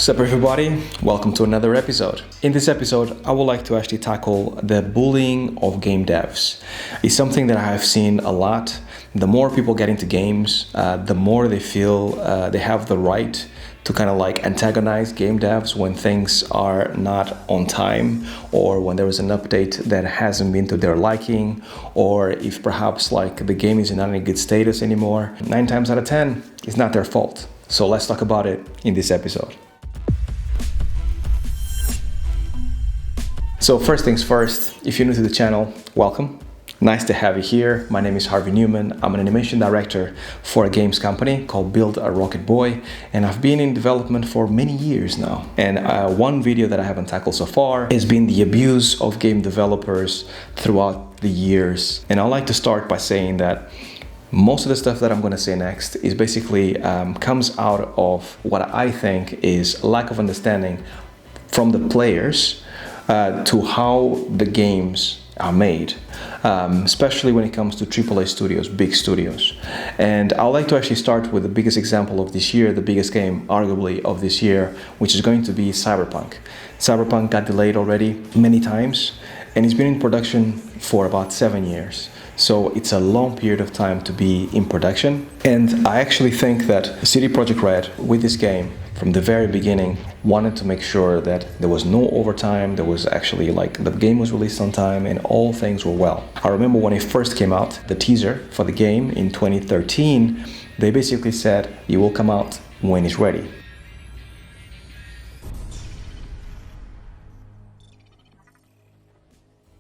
What's up everybody, welcome to another episode. In this episode, I would like to actually tackle the bullying of game devs. It's something that I have seen a lot. The more people get into games, the more they feel they have the right to kind of like antagonize game devs when things are not on time, or when there is an update that hasn't been to their liking, or if perhaps like the game is not in a good status anymore. 9 times out of 10, it's not their fault. So let's talk about it in this episode. So first things first, if you're new to the channel, welcome. Nice to have you here. My name is Harvey Newman. I'm an animation director for a games company called Build a Rocket Boy, and I've been in development for many years now. And one video that I haven't tackled so far has been the abuse of game developers throughout the years. And I'd like to start by saying that most of the stuff that I'm going to say next is basically comes out of what I think is lack of understanding from the players to how the games are made, especially when it comes to AAA studios, big studios. And I'd like to actually start with the biggest example of this year, the biggest game arguably of this year, which is going to be Cyberpunk. Cyberpunk got delayed already many times, and it's been in production for about 7 years. So it's a long period of time to be in production. And I actually think that CD Projekt Red, with this game, from the very beginning, wanted to make sure that there was no overtime, there was actually like the game was released on time and all things were well. I remember when it first came out, the teaser for the game in 2013, they basically said it will come out when it's ready.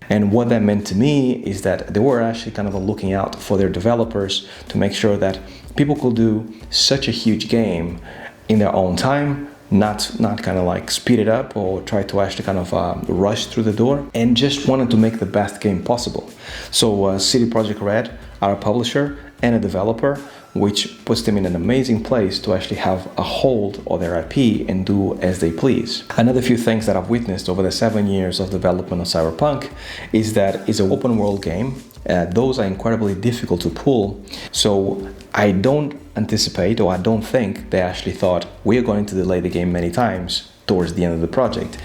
And what that meant to me is that they were actually kind of looking out for their developers to make sure that people could do such a huge game in their own time, not kind of like speed it up or try to actually kind of rush through the door, and just wanted to make the best game possible. So CD Projekt Red are a publisher and a developer, which puts them in an amazing place to actually have a hold of their IP and do as they please. Another few things that I've witnessed over the 7 years of development of Cyberpunk is that it's an open world game. Those are incredibly difficult to pull. So I don't anticipate, or I don't think they actually thought we are going to delay the game many times towards the end of the project.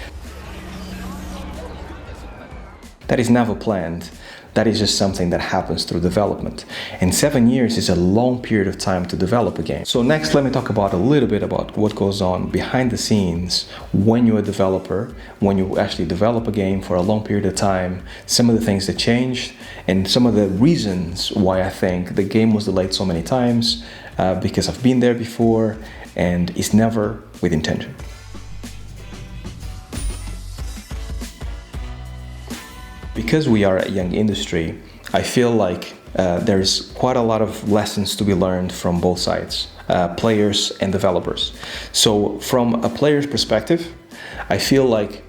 That is never planned. That is just something that happens through development. And 7 years is a long period of time to develop a game. So next, let me talk about a little bit about what goes on behind the scenes when you're a developer, when you actually develop a game for a long period of time, some of the things that changed, and some of the reasons why I think the game was delayed so many times, because I've been there before, and it's never with intention. Because we are a young industry, I feel like there's quite a lot of lessons to be learned from both sides, players and developers. So from a player's perspective, I feel like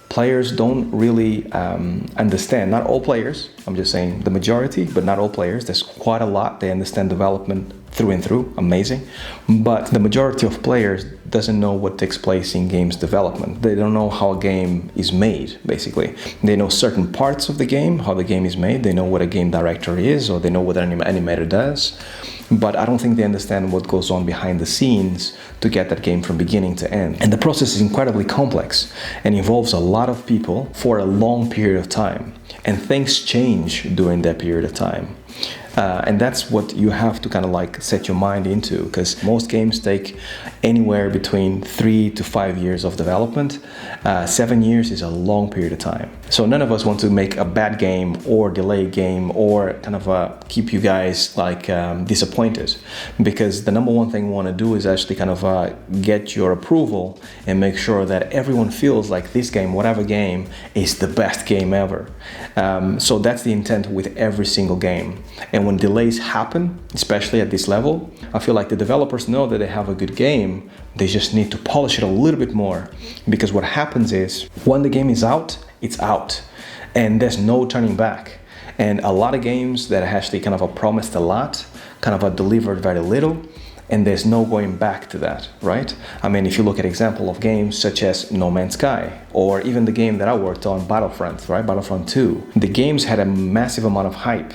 players don't really understand, not all players, I'm just saying the majority, but not all players. There's quite a lot. They understand development through and through, amazing. But the majority of players doesn't know what takes place in games development. They don't know how a game is made, basically. They know certain parts of the game, how the game is made. They know what a game director is, or they know what an animator does. But I don't think they understand what goes on behind the scenes to get that game from beginning to end. And the process is incredibly complex and involves a lot of people for a long period of time. And things change during that period of time. And that's what you have to kind of like set your mind into, because most games take anywhere between 3 to 5 years of development. 7 years is a long period of time. So none of us want to make a bad game or delay a game or kind of keep you guys like disappointed, because the number one thing we want to do is actually kind of get your approval and make sure that everyone feels like this game, whatever game, is the best game ever. So that's the intent with every single game. And when delays happen, especially at this level, I feel like the developers know that they have a good game. They just need to polish it a little bit more, because what happens is when the game is out, it's out and there's no turning back. And a lot of games that actually kind of promised a lot, kind of delivered very little, and there's no going back to that, right? I mean, if you look at example of games such as No Man's Sky, or even the game that I worked on, Battlefront, right? Battlefront 2. The games had a massive amount of hype.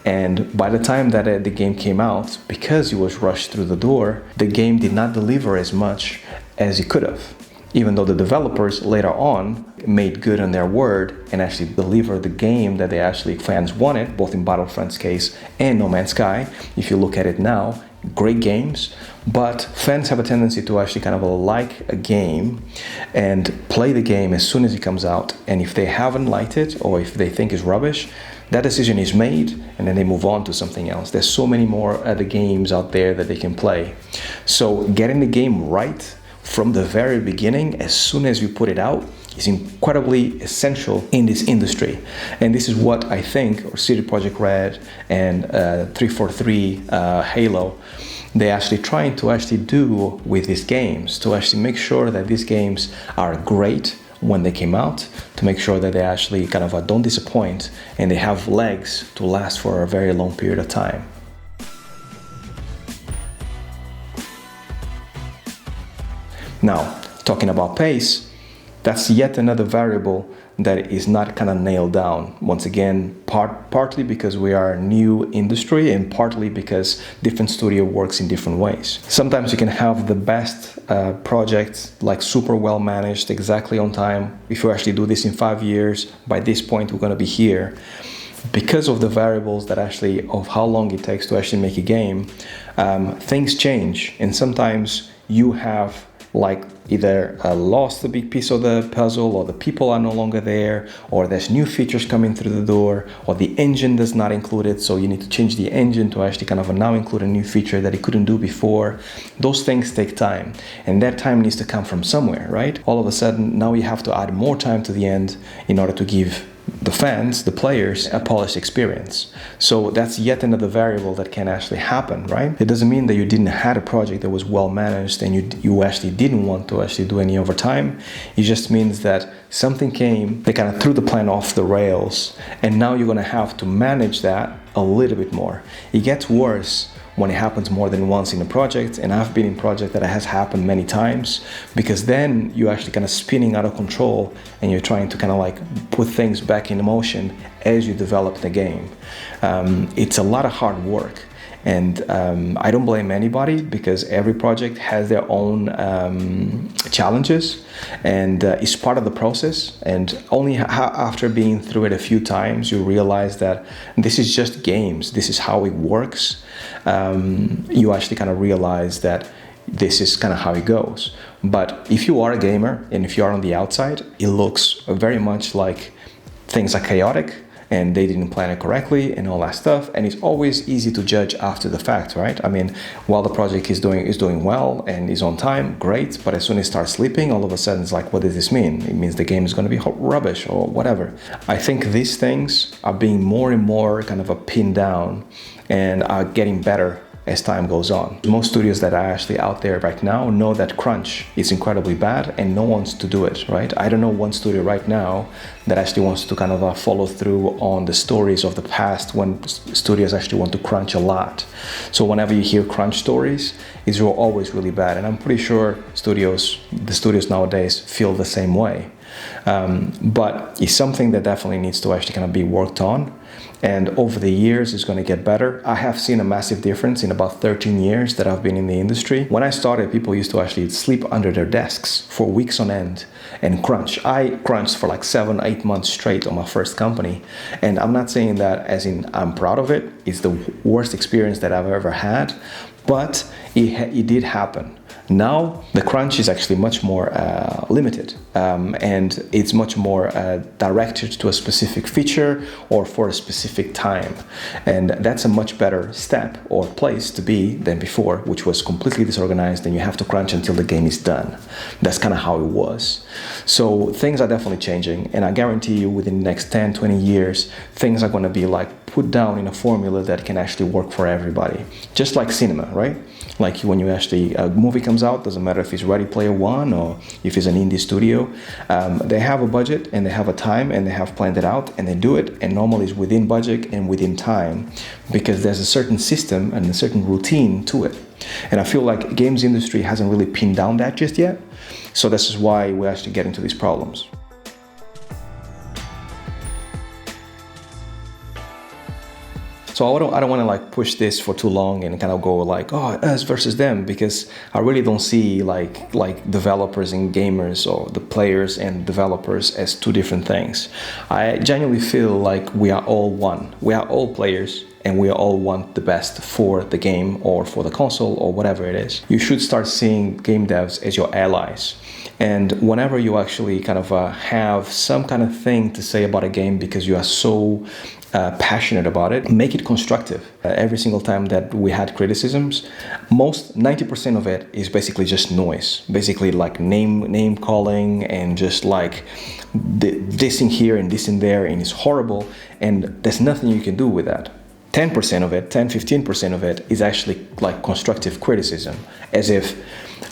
And by the time that the game came out, because it was rushed through the door, the game did not deliver as much as it could have. even though the developers later on made good on their word and actually delivered the game that they actually fans wanted, both in Battlefront's case and No Man's Sky. If you look at it now, great games, but fans have a tendency to actually kind of like a game and play the game as soon as it comes out, and if they haven't liked it or if they think it's rubbish, that decision is made and then they move on to something else. There's so many more other games out there that they can play. So getting the game right from the very beginning, as soon as you put it out, is incredibly essential in this industry. And this is what I think CD Projekt Red and 343 Halo, they're actually trying to actually do with these games, to actually make sure that these games are great when they came out, to make sure that they actually kind of don't disappoint and they have legs to last for a very long period of time. Now, talking about pace, that's yet another variable that is not kind of nailed down. Once again, partly because we are a new industry and partly because different studio works in different ways. Sometimes you can have the best projects, like super well managed, exactly on time. If you actually do this in 5 years, by this point we're going to be here. Because of the variables that actually, of how long it takes to actually make a game, things change, and sometimes you have like either lost a big piece of the puzzle, or the people are no longer there, or there's new features coming through the door, or the engine does not include it, so you need to change the engine to actually kind of now include a new feature that it couldn't do before. Those things take time, and that time needs to come from somewhere, right? All of a sudden, now you have to add more time to the end in order to give the fans, the players, a polished experience. So that's yet another variable that can actually happen, right? It doesn't mean that you didn't have a project that was well managed and you actually didn't want to actually do any overtime. It just means that something came, they kind of threw the plan off the rails, and now you're going to have to manage that a little bit more. It gets worse when it happens more than once in a project, and I've been in project that has happened many times, because then you're actually kind of spinning out of control and you're trying to kind of like put things back in motion as you develop the game. It's a lot of hard work, and I don't blame anybody, because every project has their own challenges, and it's part of the process. And only after being through it a few times, you realize that this is just games, this is how it works. You actually kind of realize that this is kind of how it goes. But if you are a gamer and if you are on the outside, it looks very much like things are chaotic and they didn't plan it correctly and all that stuff, and it's always easy to judge after the fact, right? I mean, while the project is doing well and is on time, great, but as soon as it starts slipping, all of a sudden it's like, what does this mean? It means the game is going to be rubbish or whatever. I think these things are being more and more kind of pinned down and are getting better as time goes on. Most studios that are actually out there right now know that crunch is incredibly bad and no one wants to do it, right? I don't know one studio right now that actually wants to kind of follow through on the stories of the past, when studios actually want to crunch a lot. So whenever you hear crunch stories, it's always really bad, and I'm pretty sure the studios nowadays feel the same way. But it's something that definitely needs to actually kind of be worked on. And over the years, it's going to get better. I have seen a massive difference in about 13 years that I've been in the industry. When I started, people used to actually sleep under their desks for weeks on end and crunch. I crunched for like 7-8 months straight on my first company. And I'm not saying that as in I'm proud of it. It's the worst experience that I've ever had, but it did happen. Now the crunch is actually much more limited, and it's much more directed to a specific feature or for a specific time, and that's a much better step or place to be than before, which was completely disorganized and you have to crunch until the game is done. That's kind of how it was. So things are definitely changing, and I guarantee you within the next 10-20 years things are going to be like put down in a formula that can actually work for everybody, just like cinema, right? Like when you actually, a movie comes out, doesn't matter if it's Ready Player One or if it's an indie studio, they have a budget and they have a time and they have planned it out and they do it, and normally it's within budget and within time, because there's a certain system and a certain routine to it. And I feel like games industry hasn't really pinned down that just yet, so this is why we actually get into these problems. So I don't want to like push this for too long and kind of go like, oh, us versus them, because I really don't see like developers and gamers, or the players and developers, as two different things. I genuinely feel like we are all one. We are all players, and we all want the best for the game or for the console or whatever it is. You should start seeing game devs as your allies. And whenever you actually kind of have some kind of thing to say about a game because you are so passionate about it, make it constructive. Every single time that we had criticisms, 90% of it is basically just noise. Basically like name calling and just like dissing here and dissing there, and it's horrible, and there's nothing you can do with that. 10% of it, 10-15% of it is actually like constructive criticism, as if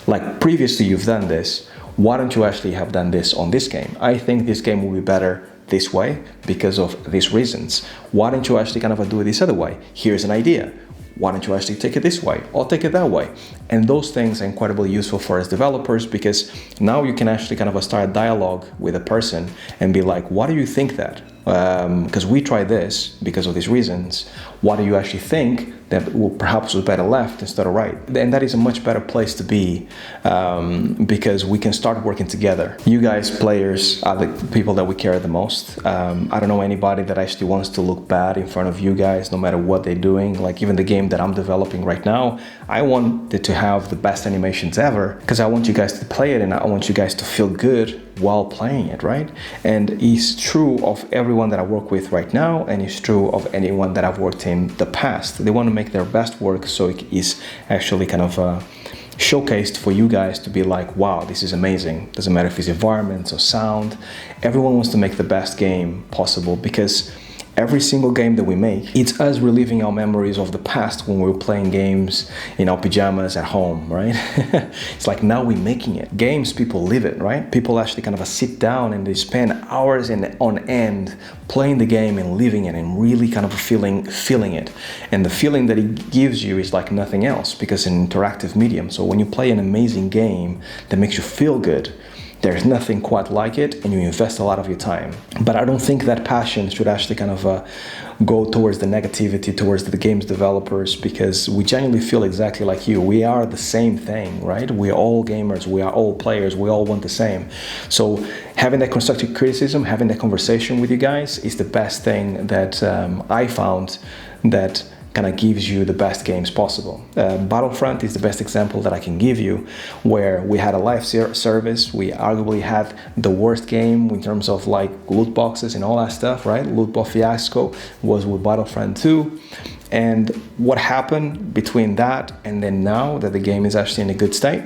like previously you've done this, why don't you actually have done this on this game? I think this game will be better this way because of these reasons. Why don't you actually kind of do it this other way? Here's an idea. Why don't you actually take it this way or take it that way? And those things are incredibly useful for us developers, because now you can actually kind of start a dialogue with a person and be like, why do you think that? Because we tried this because of these reasons. What do you actually think that will perhaps was better left instead of right? And that is a much better place to be, because we can start working together. You guys, players, are the people that we care the most. I don't know anybody that actually wants to look bad in front of you guys, no matter what they're doing. Like even the game that I'm developing right now, I want it to have the best animations ever, because I want you guys to play it and I want you guys to feel good while playing it, right? And it's true of everyone that I work with right now, and it's true of anyone that I've worked in the past. They want to make their best work so it is actually kind of showcased for you guys to be like, wow, this is amazing. Doesn't matter if it's environments or sound. Everyone wants to make the best game possible, because every single game that we make, it's us reliving our memories of the past when we were playing games in our pajamas at home, right? It's like now we're making it. Games, people live it, right? People actually kind of sit down and they spend hours on end playing the game and living it and really kind of feeling it. And the feeling that it gives you is like nothing else, because it's an interactive medium. So when you play an amazing game that makes you feel good, there's nothing quite like it, and you invest a lot of your time. But I don't think that passion should actually kind of go towards the negativity, towards the games developers, because we genuinely feel exactly like you. We are the same thing, right? We're all gamers, we are all players, we all want the same. So having that constructive criticism, having that conversation with you guys is the best thing that I found that kind of gives you the best games possible. Battlefront is the best example that I can give you, where we had a live service. We arguably had the worst game in terms of like loot boxes and all that stuff, right? Loot box fiasco was with Battlefront 2. And what happened between that and then now that the game is actually in a good state?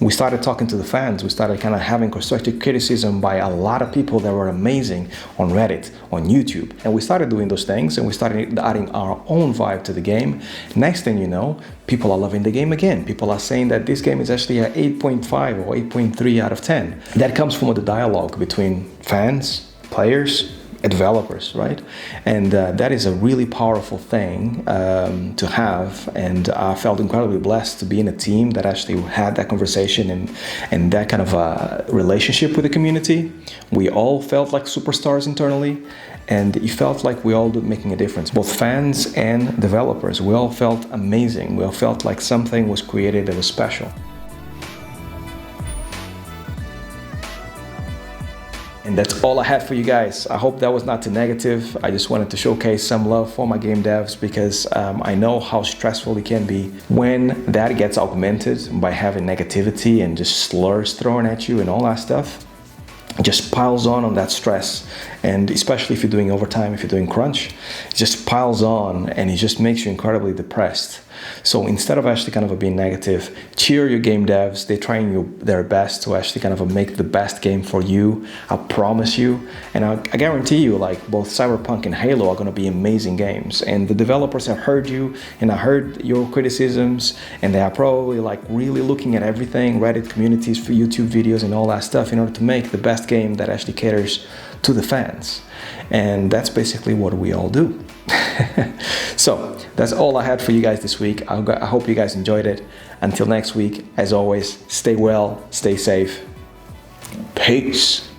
We started talking to the fans. We started kind of having constructive criticism by a lot of people that were amazing on Reddit, on YouTube. And we started doing those things, and we started adding our own vibe to the game. Next thing you know, people are loving the game again. People are saying that this game is actually an 8.5 or 8.3 out of 10. That comes from the dialogue between fans, players, developers, right? And that is a really powerful thing to have, and I felt incredibly blessed to be in a team that actually had that conversation and that kind of a relationship with the community. We all felt like superstars internally, and it felt like we all were making a difference, both fans and developers. We all felt amazing. We all felt like something was created that was special. And that's all I had for you guys. I hope that was not too negative. I just wanted to showcase some love for my game devs, because I know how stressful it can be when that gets augmented by having negativity and just slurs thrown at you and all that stuff. It just piles on that stress, and especially if you're doing overtime, if you're doing crunch, it just piles on and it just makes you incredibly depressed. So instead of actually kind of being negative, cheer your game devs. They're trying their best to actually kind of make the best game for you. I promise you, and I guarantee you, like both Cyberpunk and Halo are going to be amazing games. And the developers have heard you, and I heard your criticisms, and they are probably like really looking at everything, Reddit communities, for YouTube videos and all that stuff in order to make the best game that actually caters to the fans. And that's basically what we all do. So that's all I had for you guys this week. I hope you guys enjoyed it. Until next week, as always, stay well, stay safe. Peace.